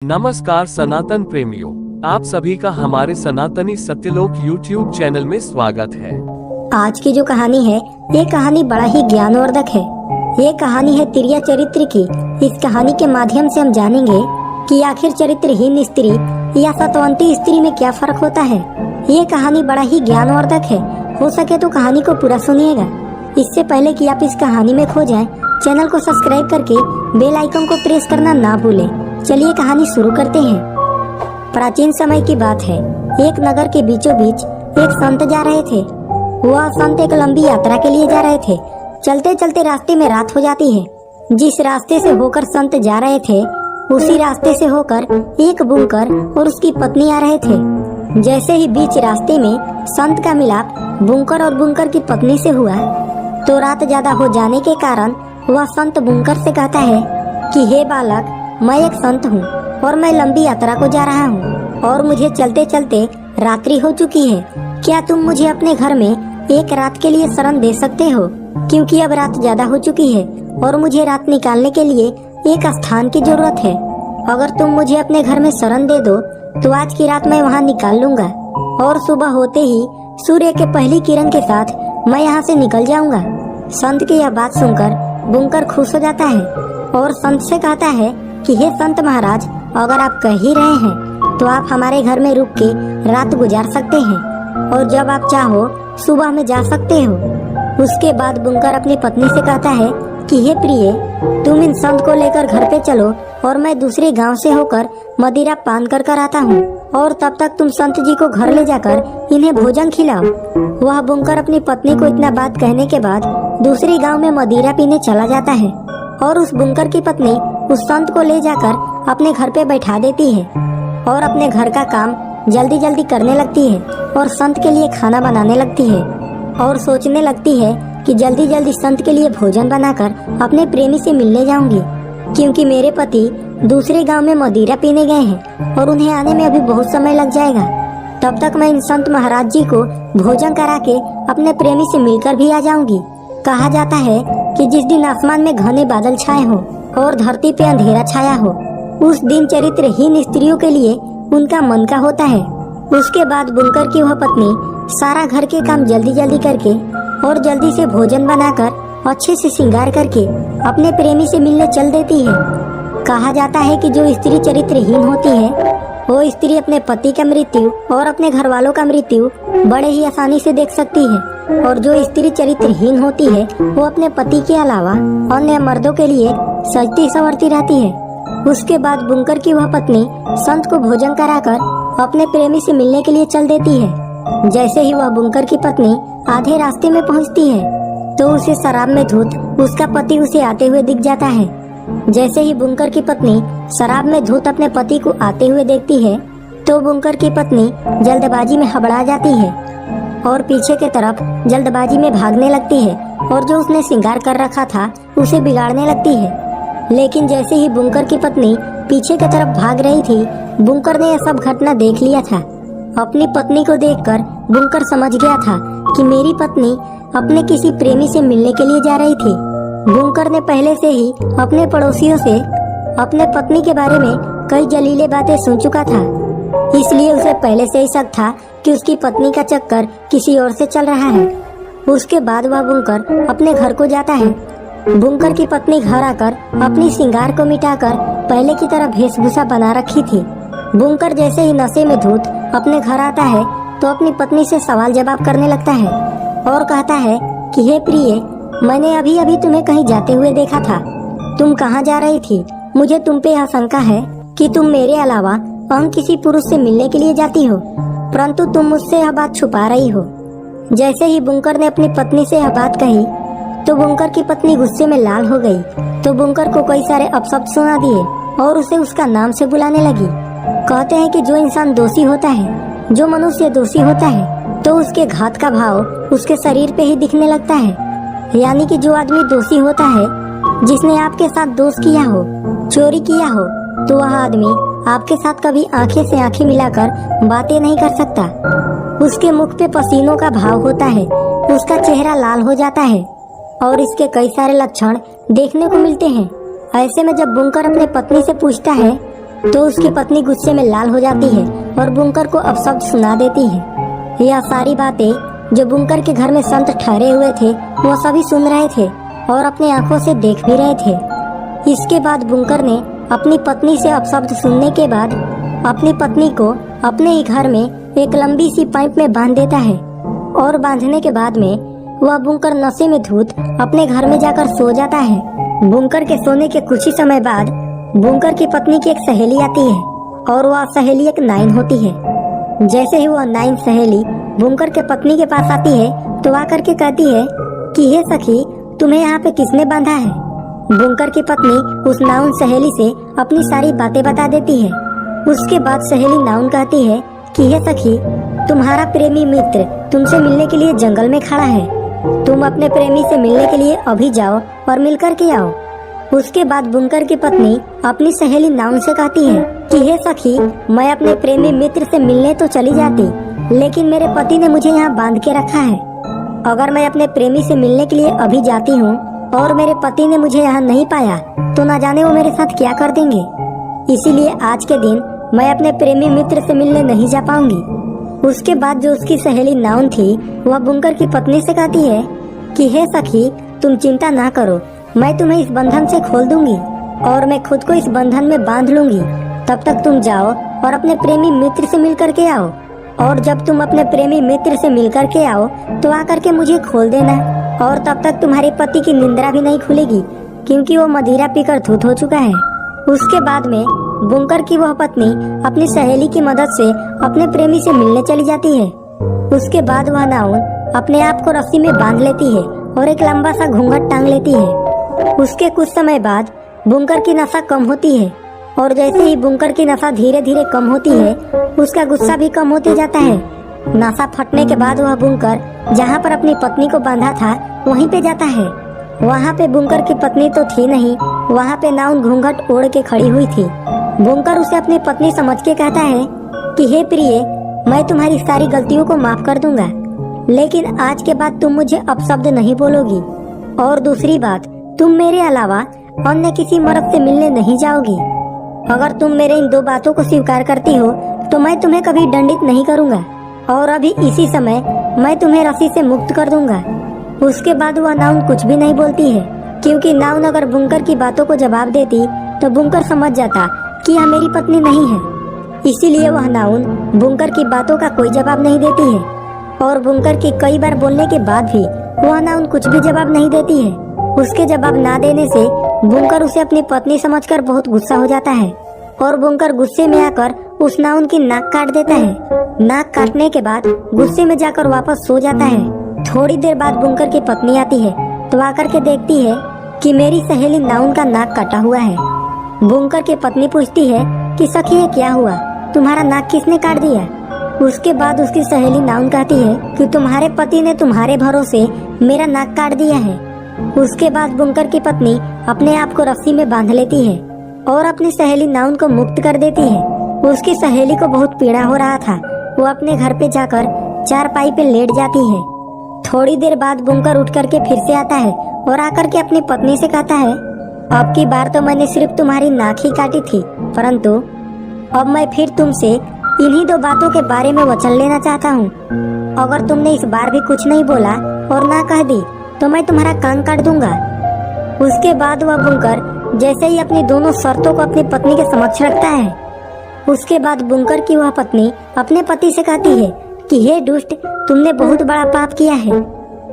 नमस्कार सनातन प्रेमियों, आप सभी का हमारे सनातनी सत्यलोक YouTube चैनल में स्वागत है। आज की जो कहानी है, ये कहानी बड़ा ही ज्ञानवर्धक है। ये कहानी है तिरिया चरित्र की। इस कहानी के माध्यम से हम जानेंगे कि आखिर चरित्रहीन स्त्री या सतवंती स्त्री में क्या फर्क होता है। ये कहानी बड़ा ही ज्ञानवर्धक है। हो सके तो कहानी को पूरा सुनिएगा। इससे पहले कि आप इस कहानी में खो जाएं, चैनल को सब्सक्राइब करके बेल आइकन को प्रेस करना ना भूलें। चलिए कहानी शुरू करते हैं। प्राचीन समय की बात है। एक नगर के बीचों बीच एक संत जा रहे थे। वह संत एक लंबी यात्रा के लिए जा रहे थे। चलते चलते रास्ते में रात हो जाती है। जिस रास्ते से होकर संत जा रहे थे, उसी रास्ते से होकर एक बुनकर और उसकी पत्नी आ रहे थे। जैसे ही बीच रास्ते में संत का मिलाप बुनकर और बुनकर की पत्नी से हुआ, तो रात ज्यादा हो जाने के कारण वह संत बुनकर से कहता है कि हे बालक, मैं एक संत हूँ और मैं लंबी यात्रा को जा रहा हूँ और मुझे चलते चलते रात्रि हो चुकी है। क्या तुम मुझे अपने घर में एक रात के लिए शरण दे सकते हो? क्योंकि अब रात ज्यादा हो चुकी है और मुझे रात निकालने के लिए एक स्थान की जरूरत है। अगर तुम मुझे अपने घर में शरण दे दो तो आज की रात मैं वहाँ निकाल लूंगा और सुबह होते ही सूर्य के पहली किरण के साथ मैं यहाँ से निकल जाऊंगा। संत की यह बात सुनकर बुनकर खुश हो जाता है और संत से कहता है कि हे संत महाराज, अगर आप कह ही रहे हैं तो आप हमारे घर में रुक के रात गुजार सकते हैं और जब आप चाहो सुबह में जा सकते हो। उसके बाद बुनकर अपनी पत्नी से कहता है कि हे प्रिय, तुम इन संत को लेकर घर पे चलो और मैं दूसरे गांव से होकर मदिरा पान कर कर आता हूँ और तब तक तुम संत जी को घर ले जाकर इन्हें भोजन खिलाओ। वह बुनकर अपनी पत्नी को इतना बात कहने के बाद दूसरे गांव में मदिरा पीने चला जाता है और उस बुनकर की पत्नी उस संत को ले जाकर अपने घर पे बैठा देती है और अपने घर का काम जल्दी जल्दी करने लगती है और संत के लिए खाना बनाने लगती है और सोचने लगती है कि जल्दी जल्दी संत के लिए भोजन बनाकर अपने प्रेमी से मिलने जाऊंगी, क्योंकि मेरे पति दूसरे गांव में मदिरा पीने गए हैं और उन्हें आने में अभी बहुत समय लग जाएगा। तब तक मैं इन संत महाराज जी को भोजन करा के अपने प्रेमी से मिलकर भी आ जाऊंगी। कहा जाता है कि जिस दिन आसमान में घने बादल छाए हो और धरती पे अंधेरा छाया हो, उस दिन चरित्रहीन स्त्रियों के लिए उनका मन का होता है। उसके बाद बुनकर की वह पत्नी सारा घर के काम जल्दी जल्दी करके और जल्दी से भोजन बनाकर अच्छे से श्रृंगार करके अपने प्रेमी से मिलने चल देती है। कहा जाता है कि जो स्त्री चरित्रहीन होती है वो स्त्री अपने पति का मृत्यु और अपने घर वालों का मृत्यु बड़े ही आसानी से देख सकती है और जो स्त्री चरित्रहीन होती है वो अपने पति के अलावा अन्य मर्दों के लिए सजती संवरती रहती है। उसके बाद बुनकर की वह पत्नी संत को भोजन कराकर अपने प्रेमी से मिलने के लिए चल देती है। जैसे ही वह बुनकर की पत्नी आधे रास्ते में पहुंचती है तो उसे शराब में धुत उसका पति उसे आते हुए दिख जाता है। जैसे ही बुनकर की पत्नी शराब में धुत अपने पति को आते हुए देखती है तो बुनकर की पत्नी जल्दबाजी में हबड़ा जाती है और पीछे के तरफ जल्दबाजी में भागने लगती है और जो उसने श्रृंगार कर रखा था उसे बिगाड़ने लगती है। लेकिन जैसे ही बुनकर की पत्नी पीछे की तरफ भाग रही थी, बुनकर ने यह सब घटना देख लिया था। अपनी पत्नी को देखकर बुनकर समझ गया था कि मेरी पत्नी अपने किसी प्रेमी से मिलने के लिए जा रही थी। बुनकर ने पहले से ही अपने पड़ोसियों से अपने पत्नी के बारे में कई जलीले बातें सुन चुका था, इसलिए उसे पहले से ही शक था कि उसकी पत्नी का चक्कर किसी और से चल रहा है। उसके बाद वह बुनकर अपने घर को जाता है। बुनकर की पत्नी घर आकर अपनी श्रृंगार को मिटाकर पहले की तरह वेशभूषा बना रखी थी। बुनकर जैसे ही नशे में धुत अपने घर आता है तो अपनी पत्नी से सवाल जवाब करने लगता है और कहता है कि हे प्रिय, मैंने अभी अभी तुम्हें कहीं जाते हुए देखा था। तुम कहाँ जा रही थी? मुझे तुम पे यह शंका है कि तुम मेरे अलावा अन्य किसी पुरुष से मिलने के लिए जाती हो, परंतु तुम मुझसे यह बात छुपा रही हो। जैसे ही बुनकर ने अपनी पत्नी से यह बात कही तो बुनकर की पत्नी गुस्से में लाल हो गई तो बुनकर को कई सारे अपशब्द सुना दिए और उसे उसका नाम से बुलाने लगी। कहते हैं कि जो इंसान दोषी होता है, जो मनुष्य दोषी होता है, तो उसके घात का भाव उसके शरीर पे ही दिखने लगता है। यानी कि जो आदमी दोषी होता है, जिसने आपके साथ दोष किया हो, चोरी किया हो, तो वह आदमी आपके साथ कभी आंखें से आंखें मिलाकर बातें नहीं कर सकता। उसके मुख पे पसीनों का भाव होता है, उसका चेहरा लाल हो जाता है और इसके कई सारे लक्षण देखने को मिलते हैं। ऐसे में जब बुनकर अपने पत्नी से पूछता है तो उसकी पत्नी गुस्से में लाल हो जाती है और बुंकर को अपशब्द सुना देती है। यह सारी बातें जो बुंकर के घर में संत ठहरे हुए थे वो सभी सुन रहे थे और अपने आंखों से देख भी रहे थे। इसके बाद बुंकर ने अपनी पत्नी से अपशब्द सुनने के बाद अपनी पत्नी को अपने ही घर में एक लंबी सी पाइप में बांध देता है और बांधने के बाद में वह बुंकर नशे में धुत अपने घर में जाकर सो जाता है। बुंकर के सोने के कुछ ही समय बाद बुंकर की पत्नी की एक सहेली आती है और वह सहेली एक नाइन होती है। जैसे ही वह नाइन सहेली बुंकर के पत्नी के पास आती है तो आकर के कहती है कि हे सखी, तुम्हें यहाँ पे किसने बांधा है। बुंकर की पत्नी उस नाउन सहेली से अपनी सारी बातें बता देती है। उसके बाद सहेली नाउन कहती है कि हे सखी, तुम्हारा प्रेमी मित्र तुमसे मिलने के लिए जंगल में खड़ा है। तुम अपने प्रेमी से मिलने के लिए अभी जाओ और मिलकर के आओ। उसके बाद बुंकर की पत्नी अपनी सहेली नाउन से कहती है कि हे सखी, मैं अपने प्रेमी मित्र से मिलने तो चली जाती, लेकिन मेरे पति ने मुझे यहाँ बांध के रखा है। अगर मैं अपने प्रेमी से मिलने के लिए अभी जाती हूँ और मेरे पति ने मुझे यहाँ नहीं पाया तो न जाने वो मेरे साथ क्या कर देंगे। इसीलिए आज के दिन मैं अपने प्रेमी मित्र से मिलने नहीं जा पाऊंगी। उसके बाद जो उसकी सहेली नाउन थी वह बुंकर की पत्नी से कहती है कि हे सखी, तुम चिंता ना करो, मैं तुम्हें इस बंधन से खोल दूंगी और मैं खुद को इस बंधन में बांध लूंगी। तब तक तुम जाओ और अपने प्रेमी मित्र से मिल करके आओ, और जब तुम अपने प्रेमी मित्र से मिल करके आओ तो आकर के मुझे खोल देना, और तब तक तुम्हारे पति की निंद्रा भी नहीं खुलेगी क्योंकि वो मदिरा पीकर धुत हो चुका है। उसके बाद में बुंकर की वह पत्नी अपनी सहेली की मदद से अपने प्रेमी से मिलने चली जाती है। उसके बाद वह नाउन अपने आप को रस्सी में बांध लेती है और एक लंबा सा घूंघट टांग लेती है। उसके कुछ समय बाद बुंकर की नशा कम होती है और जैसे ही बुंकर की नशा धीरे धीरे कम होती है उसका गुस्सा भी कम होते जाता है। नशा फटने के बाद वह बुंकर जहाँ पर अपनी पत्नी को बांधा था वहीं पे जाता है। वहाँ पे बुंकर की पत्नी तो थी नहीं, वहाँ पे नाउन घूंघट ओढ़ के खड़ी हुई थी। बुंकर उसे अपनी पत्नी समझ के कहता है कि हे प्रिय, मैं तुम्हारी सारी गलतियों को माफ कर दूंगा, लेकिन आज के बाद तुम मुझे अपशब्द नहीं बोलोगी, और दूसरी बात, तुम मेरे अलावा अन्य किसी मर्द से मिलने नहीं जाओगी। अगर तुम मेरे इन दो बातों को स्वीकार करती हो तो मैं तुम्हें कभी दंडित नहीं करूंगा और अभी इसी समय मैं तुम्हें रस्सी से मुक्त कर दूंगा। उसके बाद वह नाउन कुछ भी नहीं बोलती है क्योंकि नाउन अगर बुंकर की बातों को जवाब देती तो बुंकर समझ जाता कि यह मेरी पत्नी नहीं है। इसीलिए वह नाउन बुंकर की बातों का कोई जवाब नहीं देती है और बुंकर की कई बार बोलने के बाद भी वह नाउन कुछ भी जवाब नहीं देती है। उसके जवाब ना देने से बुंकर उसे अपनी पत्नी समझकर बहुत गुस्सा हो जाता है और बुंकर गुस्से में आकर उस नाउन की नाक काट देता है। नाक काटने के बाद गुस्से में जाकर वापस सो जाता है। थोड़ी देर बाद बुंकर की पत्नी आती है तो आकर के देखती है कि मेरी सहेली नाउन का नाक कटा हुआ है। बुंकर की पत्नी पूछती है कि सखी ये क्या हुआ, तुम्हारा नाक किसने काट दिया। उसके बाद उसकी सहेली नाउन कहती है कि तुम्हारे पति ने तुम्हारे भरोसे मेरा नाक काट दिया है। उसके बाद बुंकर की पत्नी अपने आप को रस्सी में बांध लेती है और अपनी सहेली नाउन को मुक्त कर देती है। उसकी सहेली को बहुत पीड़ा हो रहा था, वो अपने घर पे जाकर चारपाई पे लेट जाती है। थोड़ी देर बाद बुंकर उठ करके फिर से आता है और आकर के अपनी पत्नी से कहता है, अब की बार तो मैंने सिर्फ तुम्हारी नाक ही काटी थी, परंतु अब मैं फिर तुमसे इन्हीं दो बातों के बारे में वचन लेना चाहता हूँ। अगर तुमने इस बार भी कुछ नहीं बोला और ना कह दी तो मैं तुम्हारा कान काट दूंगा। उसके बाद वह बुंकर जैसे ही अपनी दोनों शर्तों को अपनी पत्नी के समक्ष रखता है। उसके बाद बुंकर की वह पत्नी अपने पति से कहती है कि हे दुष्ट, तुमने बहुत बड़ा पाप किया है,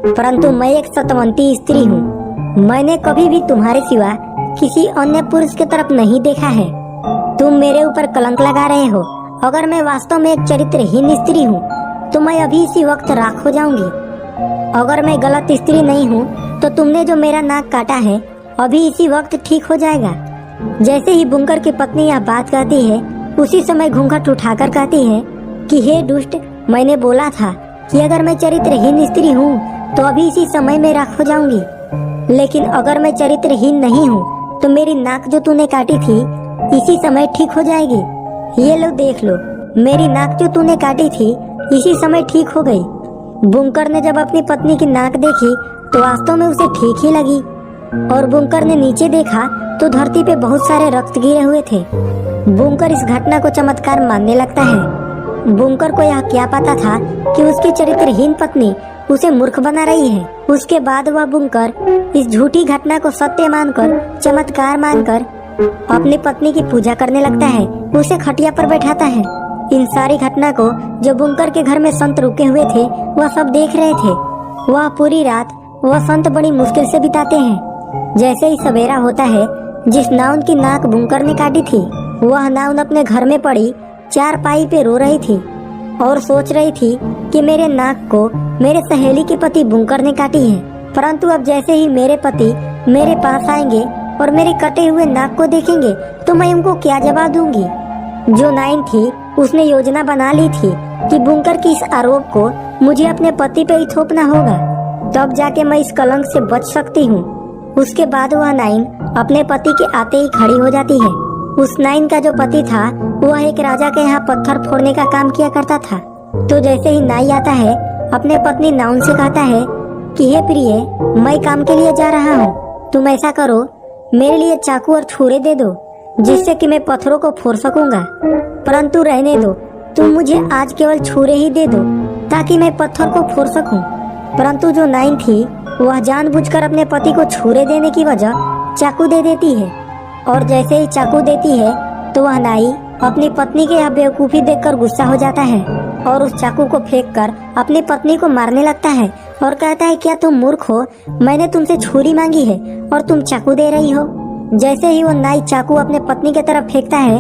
परंतु मैं एक सतवंती स्त्री हूँ। मैंने कभी भी तुम्हारे सिवा किसी अन्य पुरुष की तरफ नहीं देखा है। तुम मेरे ऊपर कलंक लगा रहे हो। अगर मैं वास्तव में एक चरित्रहीन स्त्री हूँ तो मैं अभी इसी वक्त राख हो जाऊंगी। अगर मैं गलत स्त्री नहीं हूँ तो तुमने जो मेरा नाक काटा है अभी इसी वक्त ठीक हो जाएगा। जैसे ही बुंकर की पत्नी यह बात कहती है उसी समय घूंघट उठाकर कहती है कि हे दुष्ट, मैंने बोला था कि अगर मैं चरित्रहीन स्त्री हूँ तो अभी इसी समय में राख हो जाऊंगी, लेकिन अगर मैं चरित्रहीन नहीं हूँ तो मेरी नाक जो तूने काटी थी इसी समय ठीक हो जाएगी। ये लो देख लो, मेरी नाक जो तूने काटी थी इसी समय ठीक हो गई। बुंकर ने जब अपनी पत्नी की नाक देखी तो वास्तव में उसे ठीक ही लगी और बुंकर ने नीचे देखा तो धरती पे बहुत सारे रक्त गिरे हुए थे। बुंकर इस घटना को चमत्कार मानने लगता है। बुंकर को यह क्या पता था कि उसकी चरित्रहीन पत्नी उसे मूर्ख बना रही है। उसके बाद वह बुंकर इस झूठी घटना को सत्य मानकर, चमत्कार मानकर अपनी पत्नी की पूजा करने लगता है। उसे खटिया पर बैठाता है। इन सारी घटना को जो बुंकर के घर में संत रुके हुए थे वह सब देख रहे थे। वह पूरी रात वह संत बड़ी मुश्किल से बिताते हैं। जैसे ही सवेरा होता है, जिस नाउन की नाक बुंकर ने काटी थी वह नाउन अपने घर में पड़ी चारपाई पे रो रही थी और सोच रही थी कि मेरे नाक को मेरे सहेली के पति बुंकर ने काटी है। परंतु अब जैसे ही मेरे पति मेरे पास आएंगे और मेरे कटे हुए नाक को देखेंगे तो मैं उनको क्या जवाब दूंगी। जो नाइन थी उसने योजना बना ली थी कि बुंकर की इस आरोप को मुझे अपने पति पे ही थोपना होगा, तब जाके मैं इस कलंक से बच सकती हूँ। उसके बाद वह नाइन अपने पति के आते ही खड़ी हो जाती है। उस नाइन का जो पति था वह एक राजा के यहाँ पत्थर फोड़ने का काम किया करता था। तो जैसे ही नाई आता है, अपने पत्नी नाउन से कहता है कि हे प्रिय, मैं काम के लिए जा रहा हूँ, तुम ऐसा करो मेरे लिए चाकू और छुरे दे दो जिससे कि मैं पत्थरों को फोड़ सकूंगा। परंतु रहने दो, तुम मुझे आज केवल छुरे ही दे दो ताकि मैं पत्थर को फोड़ सकूं। परंतु जो नाइन थी वह जानबूझकर अपने पति को छुरे देने की वजह चाकू दे देती है। और जैसे ही चाकू देती है तो वह नाई अपनी पत्नी के यह बेवकूफी देखकर गुस्सा हो जाता है और उस चाकू को फेंककर अपनी पत्नी को मारने लगता है और कहता है, क्या तुम मूर्ख हो? मैंने तुमसे छुरी मांगी है और तुम चाकू दे रही हो। जैसे ही वो नाई चाकू अपने पत्नी की तरफ फेंकता है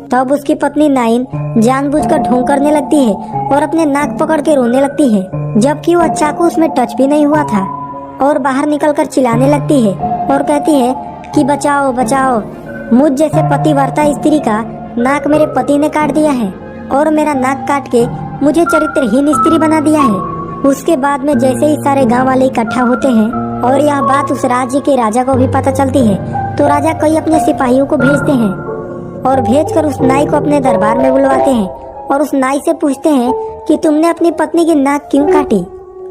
तब उसकी पत्नी नाइन जानबूझकर ढोंग करने लगती है और अपने नाक पकड़ के रोने लगती है, जबकि वह चाकू उसमें टच भी नहीं हुआ था। और बाहर निकलकर चिल्लाने लगती है और कहती है कि बचाओ बचाओ, मुझ जैसे पतिव्रता स्त्री का नाक मेरे पति ने काट दिया है और मेरा नाक काट के मुझे चरित्रहीन स्त्री बना दिया है। उसके बाद में जैसे ही सारे गांव वाले इकट्ठा होते हैं और यह बात उस राज्य के राजा को भी पता चलती है, तो राजा कई अपने सिपाहियों को भेजते हैं और भेजकर उस नाई को अपने दरबार में बुलवाते हैं और उस नाई से पूछते हैं कि तुमने अपनी पत्नी की नाक क्यों काटी।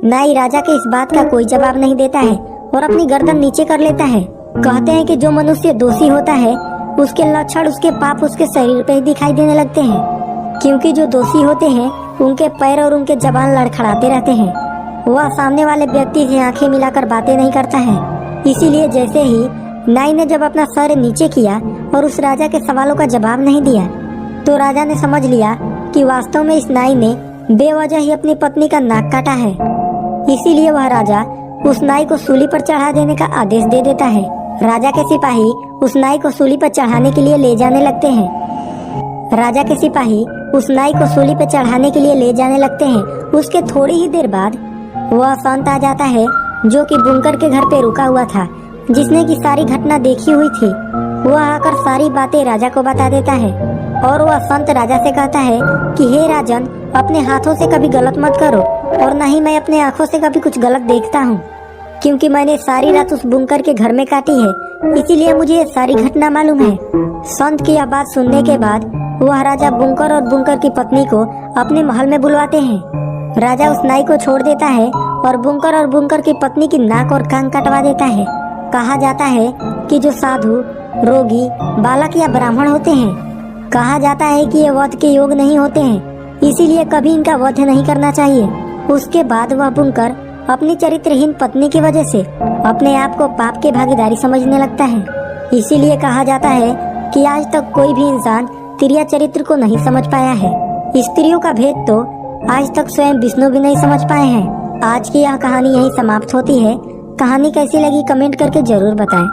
नाई राजा के इस बात का कोई जवाब नहीं देता है और अपनी गर्दन नीचे कर लेता है। कहते हैं कि जो मनुष्य दोषी होता है उसके लक्षण, उसके पाप उसके शरीर पे ही दिखाई देने लगते हैं, क्योंकि जो दोषी होते हैं उनके पैर और उनके जबान लड़खड़ाते रहते हैं। वह सामने वाले व्यक्ति से आंखें मिलाकर बातें नहीं करता है। इसीलिए जैसे ही नाई ने जब अपना सर नीचे किया और उस राजा के सवालों का जवाब नहीं दिया, तो राजा ने समझ लिया कि वास्तव में इस नाई ने बेवजह ही अपनी पत्नी का नाक काटा है। इसीलिए वह राजा उस नाई को सूली पर चढ़ा देने का आदेश दे देता है। राजा के सिपाही उस नाई को सूली पर चढ़ाने के लिए ले जाने लगते हैं। राजा के सिपाही उस नाई को सूली पर चढ़ाने के लिए ले जाने लगते हैं। उसके थोड़ी ही देर बाद वह संत आ जाता है जो कि बुंकर के घर पे रुका हुआ था, जिसने की सारी घटना देखी हुई थी। वह आकर सारी बातें राजा को बता देता है और वह संत राजा से कहता है कि हे राजन, अपने हाथों से कभी गलत मत करो और न ही मैं अपने आँखों से कभी कुछ गलत देखता हूँ, क्योंकि मैंने सारी रात उस बुंकर के घर में काटी है, इसीलिए मुझे ये सारी घटना मालूम है। संत की यह बात सुनने के बाद वह राजा बुंकर और बुंकर की पत्नी को अपने महल में बुलवाते हैं। राजा उस नाई को छोड़ देता है और बुंकर की पत्नी की नाक और कान कटवा देता है। कहा जाता है कि जो साधु, रोगी, बालक या ब्राह्मण होते हैं, कहा जाता है कि ये वध के योग नहीं होते हैं, इसीलिए कभी इनका वध नहीं करना चाहिए। उसके बाद वह बुंकर अपनी चरित्रहीन पत्नी की वजह से अपने आप को पाप के भागीदारी समझने लगता है। इसीलिए कहा जाता है कि आज तक कोई भी इंसान तिरिया चरित्र को नहीं समझ पाया है। स्त्रियों का भेद तो आज तक स्वयं विष्णु भी नहीं समझ पाए हैं। आज की यह कहानी यहीं समाप्त होती है। कहानी कैसी लगी कमेंट करके जरूर बताएं।